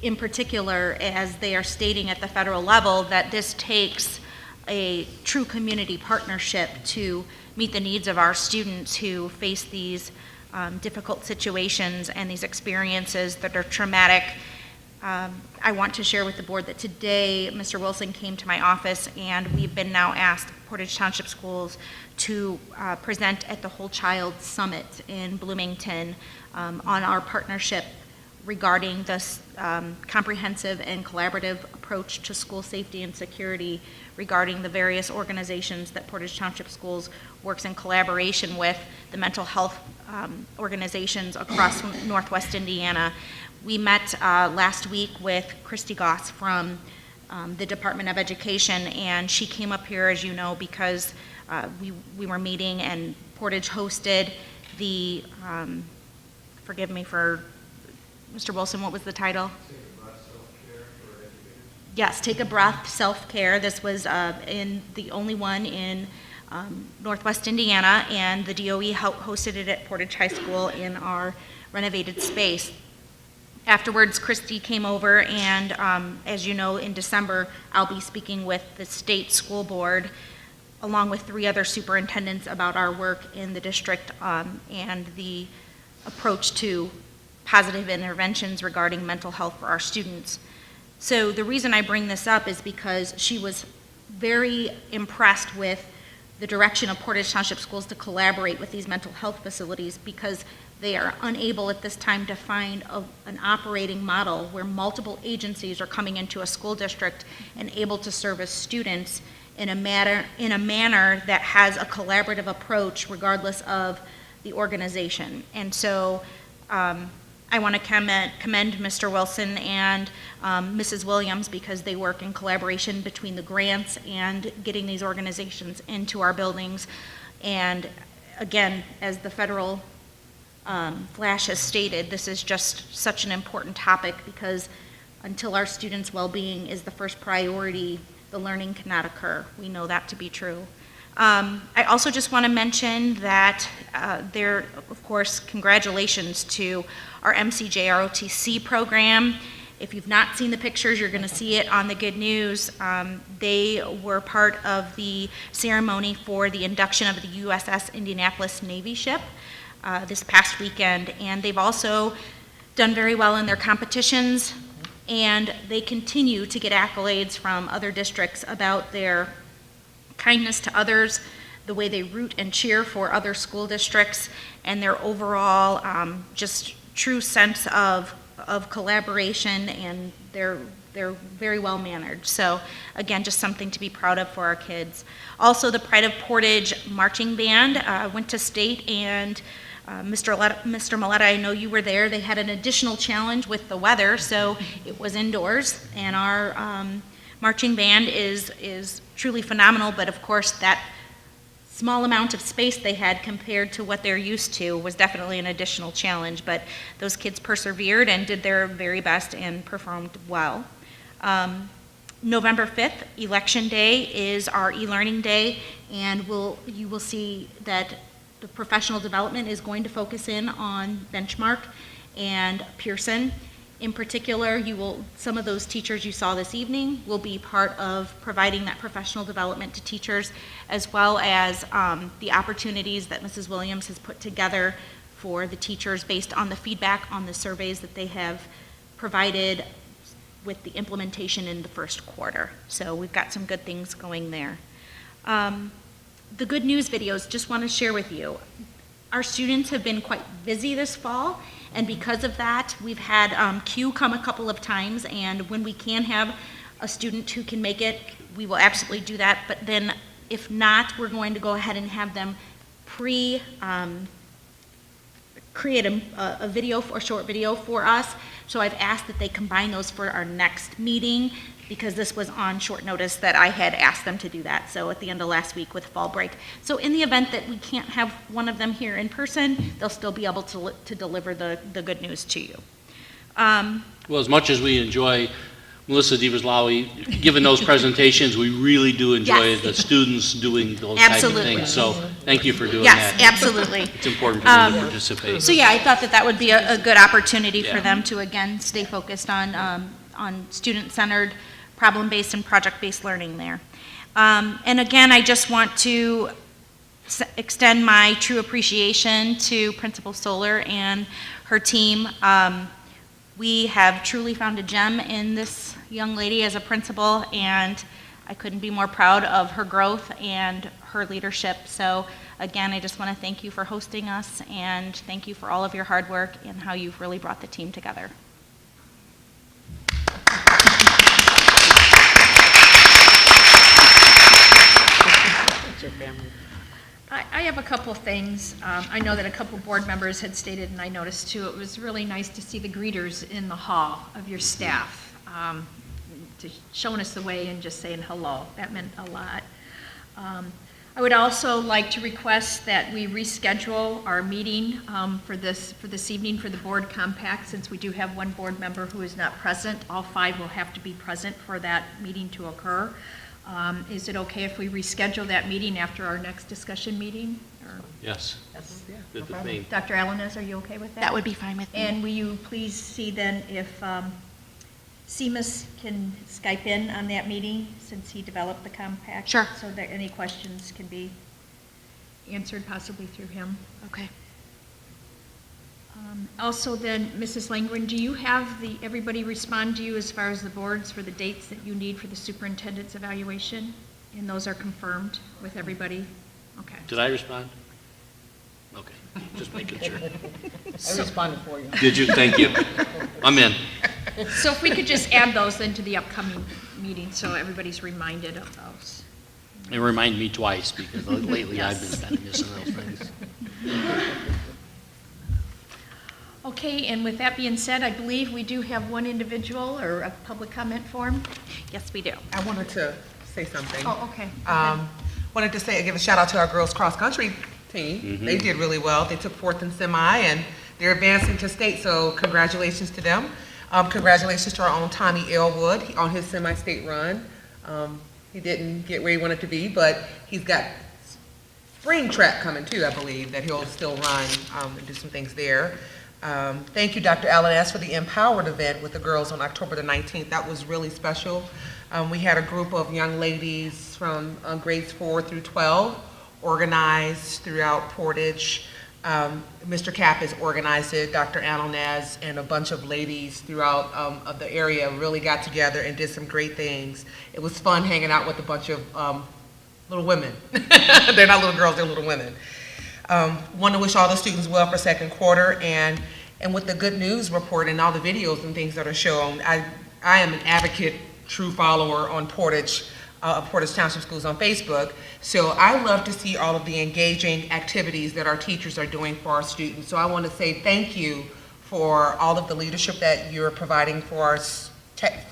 In particular, as they are stating at the federal level, that this takes a true community partnership to meet the needs of our students who face these difficult situations and these experiences that are traumatic. I want to share with the board that today Mr. Wilson came to my office, and we've been now asked, Portage Township Schools, to present at the Whole Child Summit in Bloomington on our partnership regarding this comprehensive and collaborative approach to school safety and security, regarding the various organizations that Portage Township Schools works in collaboration with, the mental health organizations across Northwest Indiana. We met last week with Christy Goss from the Department of Education, and she came up here, as you know, because we were meeting, and Portage hosted the, forgive me for, Mr. Wilson, what was the title? Yes, Take a Breath, Self-Care. This was in the only one in Northwest Indiana, and the DOE hosted it at Portage High School in our renovated space. Afterwards, Christy came over, and as you know, in December, I'll be speaking with the state school board, along with 3 other superintendents, about our work in the district and the approach to positive interventions regarding mental health for our students. So the reason I bring this up is because she was very impressed with the direction of Portage Township Schools to collaborate with these mental health facilities, because they are unable at this time to find an operating model where multiple agencies are coming into a school district and able to service students in a manner that has a collaborative approach regardless of the organization. And so I want to commend Mr. Wilson and Mrs. Williams, because they work in collaboration between the grants and getting these organizations into our buildings. And again, as the federal flash has stated, this is just such an important topic, because until our students' well-being is the first priority, the learning cannot occur. We know that to be true. I also just want to mention that of course, congratulations to our MCJROTC program. If you've not seen the pictures, you're going to see it on the Good News. They were part of the ceremony for the induction of the USS Indianapolis Navy ship this past weekend, and they've also done very well in their competitions, and they continue to get accolades from other districts about their kindness to others, the way they root and cheer for other school districts, and their overall just true sense of collaboration, and they're very well mannered. So again, just something to be proud of for our kids. Also, the Pride of Portage marching band went to state, and Mr. Maleta, I know you were there. They had an additional challenge with the weather, so it was indoors, and our marching band is truly phenomenal, but of course that small amount of space they had compared to what they're used to was definitely an additional challenge, but those kids persevered and did their very best and performed well. November 5th, Election Day, is our e-learning day, and you will see that the professional development is going to focus in on Benchmark and Pearson. In particular, some of those teachers you saw this evening will be part of providing that professional development to teachers, as well as the opportunities that Mrs. Williams has put together for the teachers based on the feedback on the surveys that they have provided with the implementation in the first quarter. So we've got some good things going there. The good news videos, just want to share with you. Our students have been quite busy this fall, and because of that, we've had Q come a couple of times, and when we can have a student who can make it, we will absolutely do that. But then if not, we're going to go ahead and have them create a video, a short video for us. So I've asked that they combine those for our next meeting, because this was on short notice that I had asked them to do that, so at the end of last week with fall break. So in the event that we can't have one of them here in person, they'll still be able to deliver the good news to you. Well, as much as we enjoy Melissa Divaslawi giving those presentations, we really do enjoy Yes. the students doing those types of Absolutely. things. So thank you for doing Yes, that. absolutely. It's important for them to participate. So yeah, I thought that would be a good opportunity for Yeah. them to, again, stay focused on student-centered, problem-based, and project-based learning there. And again, I just want to extend my true appreciation to Principal Solar and her team. We have truly found a gem in this young lady as a principal, and I couldn't be more proud of her growth and her leadership. So again, I just want to thank you for hosting us, and thank you for all of your hard work and how you've really brought the team together. I have a couple of things. I know that a couple board members had stated, and I noticed too, it was really nice to see the greeters in the hall of your staff, showing us the way and just saying hello. That meant a lot. I would also like to request that we reschedule our meeting for this evening for the board compact, since we do have one board member who is not present. All 5 will have to be present for that meeting to occur. Is it okay if we reschedule that meeting after our next discussion meeting? Or- Yes. Good with me. Dr. Alanes, are you okay with that? That would be fine with me. And will you please see then if Seamus can Skype in on that meeting, since he developed the compact? Sure. So that any questions can be answered possibly through him. Okay. Also then, Mrs. Langren, do you have everybody respond to you as far as the boards for the dates that you need for the superintendent's evaluation? And those are confirmed with everybody? Okay. Did I respond? Okay, just making sure. I responded for you. Did you? Thank you. I'm in. So if we could just add those into the upcoming meeting, so everybody's reminded of those. And remind me twice, because lately I've Yes. been kind of missing those things. Okay, and with that being said, I believe we do have one individual or a public comment form. Yes, we do. I wanted to say something. Oh, okay. Wanted to give a shout out to our girls cross country team. They did really well. They took 4th in semi, and they're advancing to state, so congratulations to them. Congratulations to our own Tommy Elwood on his semi-state run. He didn't get where he wanted to be, but he's got spring track coming too, I believe, that he'll still run and do some things there. Thank you, Dr. Alanes, for the Empowered event with the girls on October the 19th. That was really special. We had a group of young ladies from grades 4 through 12 organized throughout Portage. Mr. Kapp has organized it. Dr. Alanes and a bunch of ladies throughout of the area really got together and did some great things. It was fun hanging out with a bunch of little women. They're not little girls, they're little women. Want to wish all the students well for second quarter, and with the good news report and all the videos and things that are shown, I am an advocate, true follower on Portage Township Schools on Facebook. So I love to see all of the engaging activities that our teachers are doing for our students. So I want to say thank you for all of the leadership that you're providing for our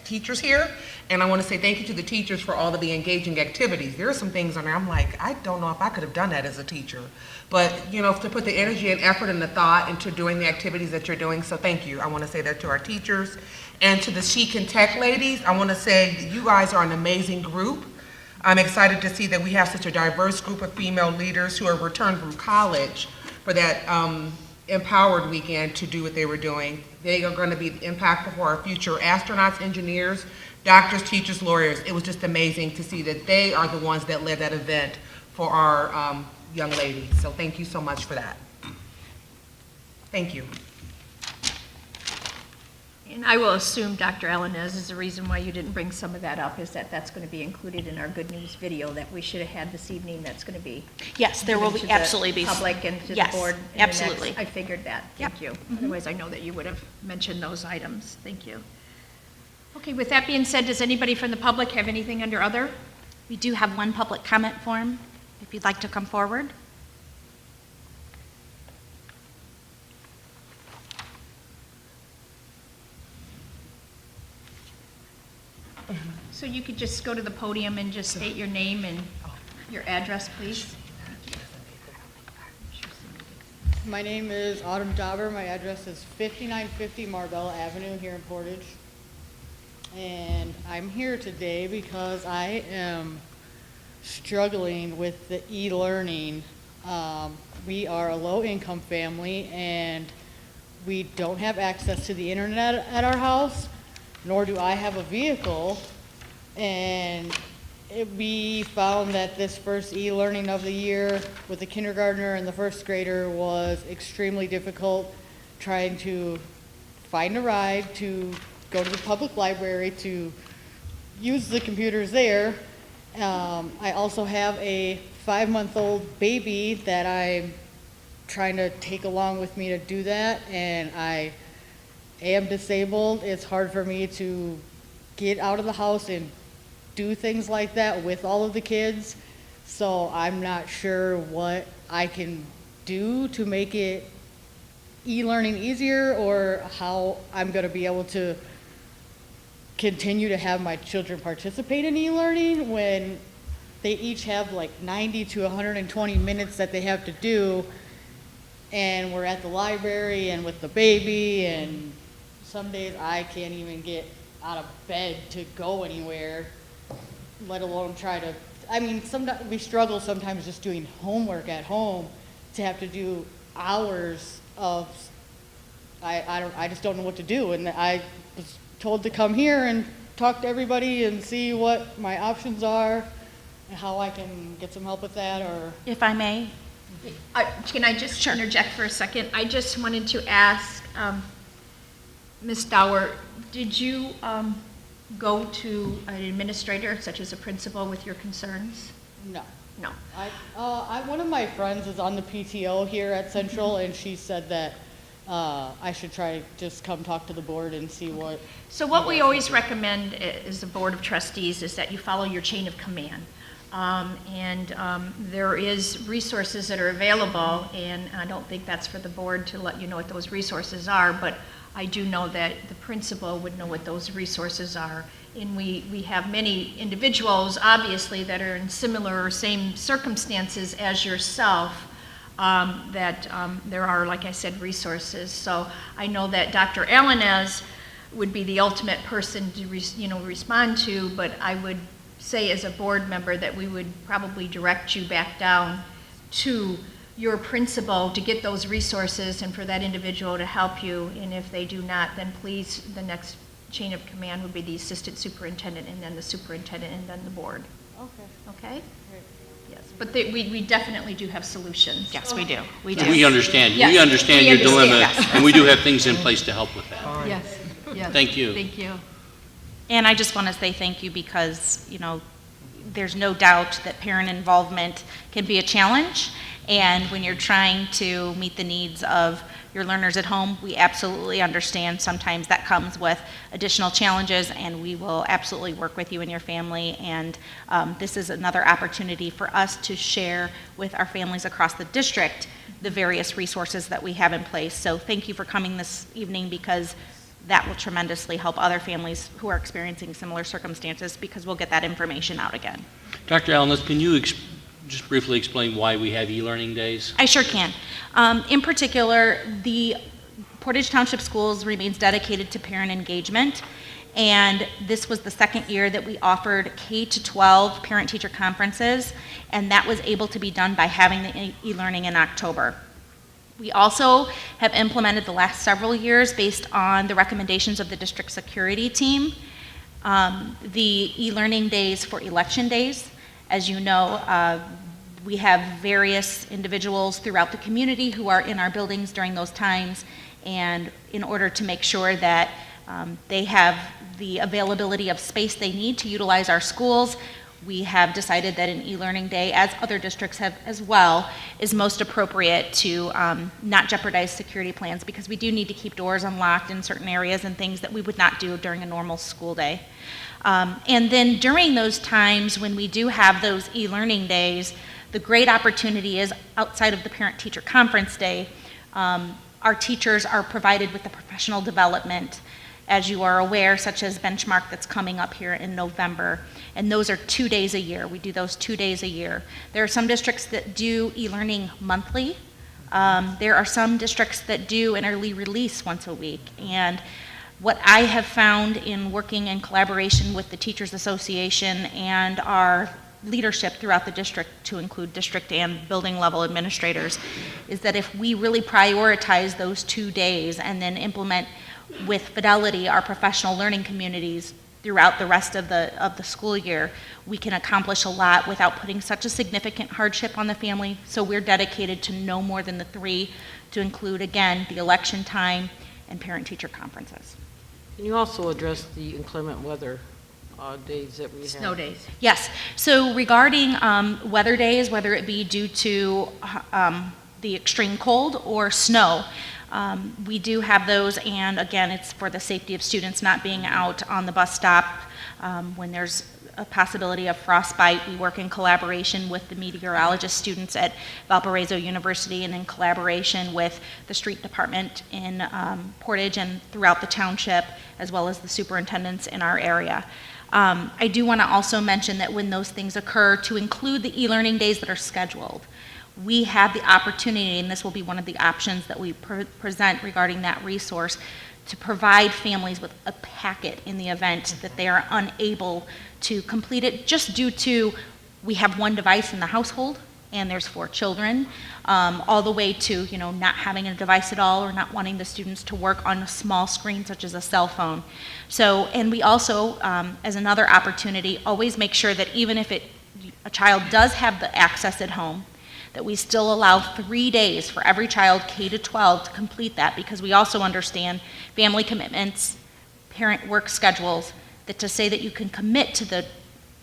teachers here, and I want to say thank you to the teachers for all of the engaging activities. There are some things on there, I'm like, I don't know if I could have done that as a teacher. But, you know, to put the energy and effort and the thought into doing the activities that you're doing, so thank you. I want to say that to our teachers. And to the Chic and Tech ladies, I want to say that you guys are an amazing group. I'm excited to see that we have such a diverse group of female leaders who are returned from college for that Empowered Weekend to do what they were doing. They are going to be impactful for our future astronauts, engineers, doctors, teachers, lawyers. It was just amazing to see that they are the ones that led that event for our young ladies. So thank you so much for that. Thank you. And I will assume, Dr. Alanez, is the reason why you didn't bring some of that up is that that's going to be included in our good news video that we should have had this evening. That's going to be Yes, there will given be, to the absolutely be. public and to Yes, the board. in the next- absolutely. I figured that. Thank you. Otherwise, I know that you would have mentioned those items. Thank you. Okay, with that being said, does anybody from the public have anything under other? We do have one public comment form, if you'd like to come forward. So you could just go to the podium and just state your name and your address, please. My name is Autumn Dauber. My address is 5950 Marbella Avenue here in Portage. And I'm here today because I am struggling with the e-learning. We are a low-income family and we don't have access to the internet at our house, nor do I have a vehicle. And we found that this first e-learning of the year with the kindergartner and the first grader was extremely difficult, trying to find a ride to go to the public library to use the computers there. I also have a 5-month-old baby that I'm trying to take along with me to do that, and I am disabled. It's hard for me to get out of the house and do things like that with all of the kids, so I'm not sure what I can do to make it e-learning easier or how I'm going to be able to continue to have my children participate in e-learning when they each have like 90 to 120 minutes that they have to do, and we're at the library and with the baby, and some days I can't even get out of bed to go anywhere, let alone try to, I mean, sometimes we struggle sometimes just doing homework at home to have to do hours of, I just don't know what to do. And I was told to come here and talk to everybody and see what my options are and how I can get some help with that, or. If I may. Can I just interject for a second? I just wanted to ask, Ms. Dower, did you go to an administrator, such as a principal, with your concerns? No. No. One of my friends is on the PTO here at Central, and she said that I should try to just come talk to the board and see what. So what we always recommend as a board of trustees is that you follow your chain of command. There is resources that are available, and I don't think that's for the board to let you know what those resources are, but I do know that the principal would know what those resources are. And we have many individuals, obviously, that are in similar or same circumstances as yourself, that there are, like I said, resources. So I know that Dr. Alanez would be the ultimate person to respond to, but I would say as a board member that we would probably direct you back down to your principal to get those resources and for that individual to help you. And if they do not, then please, the next chain of command would be the assistant superintendent and then the superintendent and then the board. Okay. Okay? Yes, but we definitely do have solutions. Yes, we do. We Yes. do. We understand. Yes, We understand your dilemma, yes. and we do have things in place to help with that. Yes, yes. Thank you. Thank you. And I just want to say thank you because, there's no doubt that parent involvement can be a challenge. And when you're trying to meet the needs of your learners at home, we absolutely understand sometimes that comes with additional challenges, and we will absolutely work with you and your family. And this is another opportunity for us to share with our families across the district the various resources that we have in place. So thank you for coming this evening, because that will tremendously help other families who are experiencing similar circumstances because we'll get that information out again. Dr. Allen, can you just briefly explain why we have e-learning days? I sure can. In particular, the Portage Township Schools remains dedicated to parent engagement, and this was the second year that we offered K-12 parent-teacher conferences, and that was able to be done by having the e-learning in October. We also have implemented the last several years based on the recommendations of the district security team, the e-learning days for election days. As you know, we have various individuals throughout the community who are in our buildings during those times, and in order to make sure that they have the availability of space they need to utilize our schools, we have decided that an e-learning day, as other districts have as well, is most appropriate to not jeopardize security plans, because we do need to keep doors unlocked in certain areas and things that we would not do during a normal school day. And then during those times when we do have those e-learning days, the great opportunity is outside of the parent-teacher conference day, our teachers are provided with the professional development, as you are aware, such as Benchmark that's coming up here in November. And those are 2 days a year. We do those 2 days a year. There are some districts that do e-learning monthly. There are some districts that do an early release once a week. And what I have found in working in collaboration with the Teachers Association and our leadership throughout the district, to include district and building level administrators, is that if we really prioritize those 2 days and then implement with fidelity our professional learning communities throughout the rest of the school year, we can accomplish a lot without putting such a significant hardship on the family. So we're dedicated to no more than the 3, to include, again, the election time and parent-teacher conferences. Can you also address the inclement weather days that we have? Snow days. Yes. So regarding weather days, whether it be due to the extreme cold or snow, we do have those, and again, it's for the safety of students not being out on the bus stop when there's a possibility of frostbite. We work in collaboration with the meteorologist students at Valparaiso University and in collaboration with the street department in Portage and throughout the township, as well as the superintendents in our area. I do want to also mention that when those things occur, to include the e-learning days that are scheduled. We have the opportunity, and this will be one of the options that we present regarding that resource, to provide families with a packet in the event that they are unable to complete it, just due to we have one device in the household and there's 4 children, all the way to not having a device at all, or not wanting the students to work on a small screen such as a cell phone. So, and we also, as another opportunity, always make sure that even if a child does have the access at home, that we still allow 3 days for every child K-12 to complete that, because we also understand family commitments, parent work schedules, that to say that you can commit to the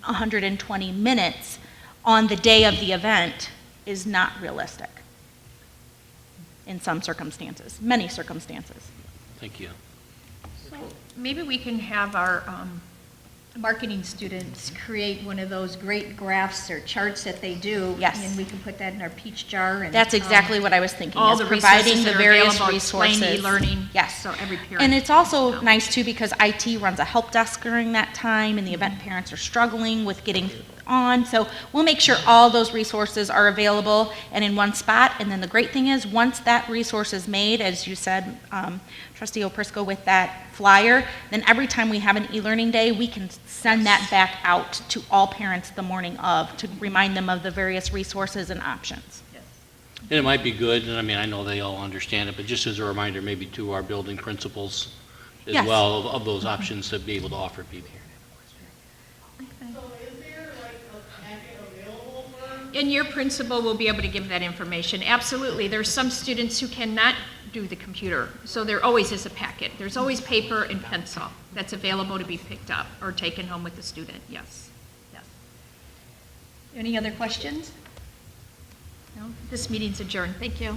120 minutes on the day of the event is not realistic in some circumstances, many circumstances. Thank you. Maybe we can have our marketing students create one of those great graphs or charts that they do. Yes. And we can put that in our peach jar. And that's exactly what I was thinking, all is the providing the various available, explain resources. e-learning. Yes. So every parent. And it's also nice too, because IT runs a help desk during that time, and the event parents are struggling with getting on. So we'll make sure all those resources are available and in one spot. And then the great thing is, once that resource is made, as you said, Trustee Oprisco, with that flyer, then every time we have an e-learning day, we can send that back out to all parents the morning of, to remind them of the various resources and options. And it might be good, and I mean, I know they all understand it, but just as a reminder, maybe to our building principals as Yes. well, of those options to be able to offer people. And your principal will be able to give that information. Absolutely. There's some students who cannot do the computer, so there always is a packet. There's always paper and pencil that's available to be picked up or taken home with the student. Yes. Yes. Any other questions? No? This meeting's adjourned. Thank you.